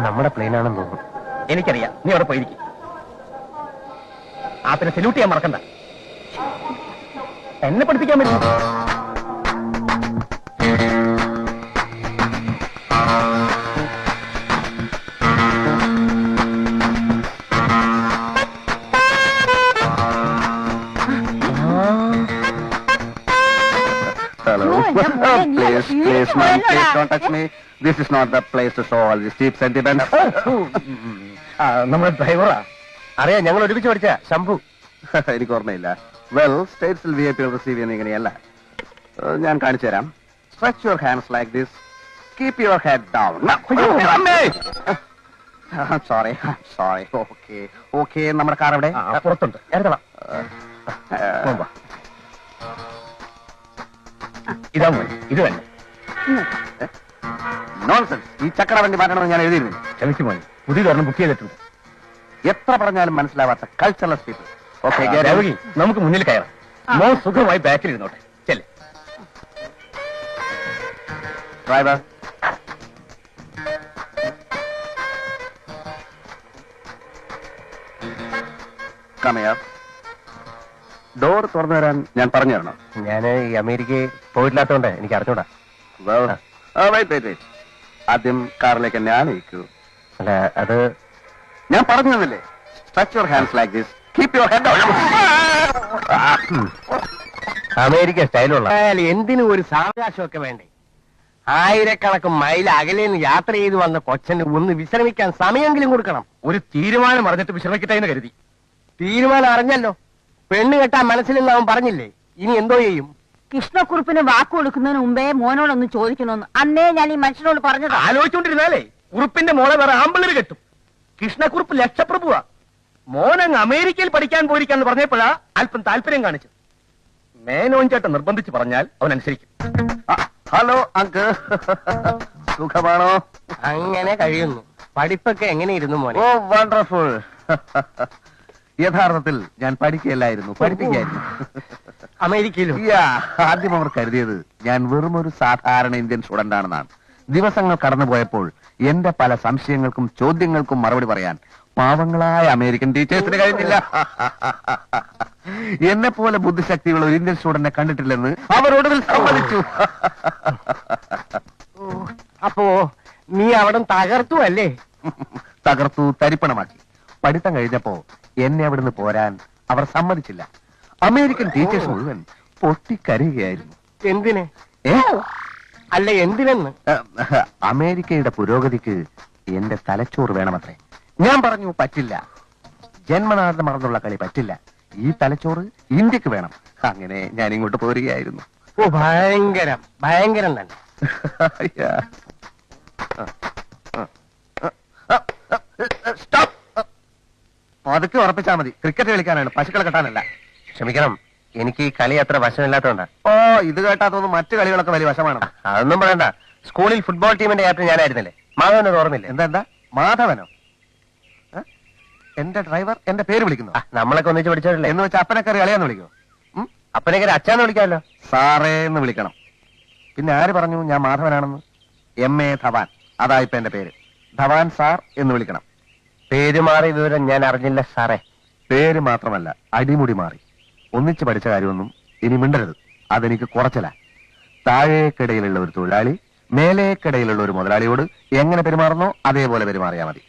നമ്മുടെ പ്ലെയിനാണെന്ന് തോന്നുന്നു. എനിക്കറിയാം, നീ അവിടെ പോയിരിക്കും. ആ പിന്നെ സല്യൂട്ട് ചെയ്യാൻ മറക്കണ്ട. എന്നെ പഠിപ്പിക്കാൻ പറ്റും. Please, ma'am, please don't touch me. This is not the place to show all these cheap sentiments. നമ്മുടെ ഡ്രൈവറാ. അറിയാം, ഞങ്ങൾ ഒരുമിച്ച് പഠിച്ച ശംഭു. എനിക്ക് ഓർമ്മയില്ല. വെൽ, സ്റ്റേറ്റ്സിൽ VIP റിസീവ് ചെയ്യുന്ന ഇങ്ങനെയല്ല. ഞാൻ കാണിച്ചു തരാം. Stretch your hands like this. Keep your head down. Sorry. Okay. നമ്മുടെ കാർ എവിടെ? പുറത്തുണ്ട്. എടുത്തണം. ഇതാ മോനെ, ഇത് തന്നെ. നോൺസെൻസ്. ഈ ചക്ര വണ്ടി മാറ്റണമെന്ന് ഞാൻ എഴുതിയിരുന്നു. ക്ഷമിച്ചു മോനെ, പുതിയ കാരണം ബുക്ക് ചെയ്തിട്ടുണ്ട്. എത്ര പറഞ്ഞാലും മനസ്സിലാവാത്ത കൾച്ചറൽ പീപ്പിൾ. ഓക്കെ, നമുക്ക് മുന്നിൽ കയറാം. മോ സുഖമായി ബാക്കിൽ ഇരുന്നോട്ടെ. ചെല്ലേ ഡ്രൈവർ. കമയാർ. ഡോർ തുറന്നു തരാൻ ഞാൻ പറഞ്ഞു തരണം. ഞാൻ ഈ അമേരിക്കയിൽ പോയിട്ടില്ലാത്തോണ്ട് എനിക്ക് അറിഞ്ഞൂടാ. വെയിറ്റ്. ആദ്യം കാറിലേക്ക് എന്നെ ആനയിക്കൂ. അല്ല, അത് ഞാൻ പറഞ്ഞു തന്നില്ലേ? Stretch your hands like this. Keep your head down. America സ്റ്റൈലുള്ള എന്തിനും ഒരു സാവകാശമൊക്കെ വേണ്ടേ? ആയിരക്കണക്കിന് മൈൽ അകലേന്ന് യാത്ര ചെയ്ത് വന്ന കൊച്ചന് ഒന്ന് വിശ്രമിക്കാൻ സമയമെങ്കിലും കൊടുക്കണം. ഒരു തീരുമാനം അറിഞ്ഞിട്ട് വിശ്രമിക്കട്ടെ എന്ന് കരുതി. തീരുമാനം അറിഞ്ഞല്ലോ. പെണ്ണ് കെട്ടാൻ മനസ്സിലെന്ന് അവൻ പറഞ്ഞില്ലേ? ഇനി എന്തോ ചെയ്യും? കൃഷ്ണക്കുറുപ്പിന് വാക്ക് കൊടുക്കുന്നതിന് മുമ്പേ മോനോടൊന്ന് ചോദിക്കണമെന്ന് അന്നേ ഞാൻ ഈ മനുഷ്യനോട് പറഞ്ഞത്. ആലോചിച്ചോണ്ടിരുന്നാലേ കുറുപ്പിന്റെ മോളെ വേറെ ആമ്പിള്ളേര് കെട്ടും. കൃഷ്ണക്കുറുപ്പ് ലക്ഷപ്രഭുവാ. മോനങ്ങ് അമേരിക്കയിൽ പഠിക്കാൻ പോയിരിക്കാന്ന് പറഞ്ഞപ്പോഴാ അല്പം താല്പര്യം കാണിച്ചു. മേനോൻ ചേട്ടൻ നിർബന്ധിച്ച് പറഞ്ഞാൽ അവൻ അനുസരിക്കും. ഹലോ അങ്കിൾ, സുഖമാണോ? അങ്ങനെ കഴിയുന്നു. പഠിപ്പൊക്കെ എങ്ങനെയിരുന്നു മോനെ? ഓ, വണ്ടർഫുൾ. യഥാർത്ഥത്തിൽ ഞാൻ പഠിക്കുകയല്ലായിരുന്നു, പഠിപ്പിക്കായിരുന്നു. അമേരിക്കയിലും ആദ്യം അവർ കരുതിയത് ഞാൻ വെറും ഒരു സാധാരണ ഇന്ത്യൻ സ്റ്റുഡന്റ് ആണെന്നാണ്. ദിവസങ്ങൾ കടന്നുപോയപ്പോൾ എന്റെ പല സംശയങ്ങൾക്കും ചോദ്യങ്ങൾക്കും മറുപടി പറയാൻ പാവങ്ങളായ അമേരിക്കൻ ടീച്ചേഴ്സിന് കഴിഞ്ഞില്ല. എന്നെ പോലെ ബുദ്ധിശക്തിയുള്ള ഒരു ഇന്ത്യൻ സ്റ്റുഡന്റിനെ കണ്ടിട്ടില്ലെന്ന് അവരോട് സമ്മതിച്ചു. അപ്പോ നീ അവിടെ തകർത്തു അല്ലേ? തകർത്തു, തരിപ്പണമാക്കി. പഠിത്തം കഴിഞ്ഞപ്പോ എന്നെ അവിടുന്ന് പോരാൻ അവർ സമ്മതിച്ചില്ല. അമേരിക്കൻ ടീച്ചേഴ്സ് മുഴുവൻ പൊട്ടിക്കരയുകയായിരുന്നു. എന്തിന്? അല്ല, എന്തിനെന്ന്? അമേരിക്കയുടെ പുരോഗതിക്ക് എന്റെ തലച്ചോറ് വേണമത്രേ. ഞാൻ പറഞ്ഞു പറ്റില്ല, ജന്മനാഥ മറന്നുള്ള കളി പറ്റില്ല, ഈ തലച്ചോറ് ഇന്ത്യക്ക് വേണം. അങ്ങനെ ഞാൻ ഇങ്ങോട്ട് പോരുകയായിരുന്നു. ഓ, ഭയങ്കരം തന്നെ. പതുക്കെ ഉറപ്പിച്ചാ മതി. ക്രിക്കറ്റ് കളിക്കാനാണ്, പശുക്കളെ കെട്ടാനല്ല. ക്ഷമിക്കണം, എനിക്ക് ഈ കളി അത്ര വശമില്ലാത്തോണ്ടാ. ഓ, ഇത് കേട്ടാത്തൊന്നും മറ്റു കളികളൊക്കെ വലിയ വശമാണ്. അതൊന്നും പറയണ്ട. സ്കൂളിൽ ഫുട്ബോൾ ടീമിന്റെ ക്യാപ്റ്റൻ ഞാനായിരുന്നില്ലേ? മാധവനെ ഓർമ്മയില്ലേ? എന്താ മാധവനോ? എന്റെ ഡ്രൈവർ എന്റെ പേര് വിളിക്കുന്നു. നമ്മളൊക്കെ ഒന്നിച്ച് പഠിച്ചവരല്ലേ? എന്ന് വെച്ചാൽ അപ്പനെ കയറി കളിയാന്ന് വിളിക്കോ? അപ്പനെ കയറി അച്ഛാന്ന് വിളിക്കാമല്ലോ. സാറേ എന്ന് വിളിക്കണം. പിന്നെ ആര് പറഞ്ഞു ഞാൻ മാധവനാണെന്ന്? MA ധവാൻ, അതാ ഇപ്പൊ എന്റെ പേര്. ധവാൻ സാർ എന്ന് വിളിക്കണം. പേര് മാറി വിവരം ഞാൻ അറിഞ്ഞില്ല സാറേ. പേര് മാത്രമല്ല, അടിമുടി മാറി. ഒന്നിച്ച് പഠിച്ച കാര്യമൊന്നും ഇനി മിണ്ടരുത്. അതെനിക്ക് കുറച്ചല്ല. താഴേക്കിടയിലുള്ള ഒരു തൊഴിലാളി മേലേക്കിടയിലുള്ള ഒരു മുതലാളിയോട് എങ്ങനെ പെരുമാറുന്നോ അതേപോലെ പെരുമാറിയാൽ മതി.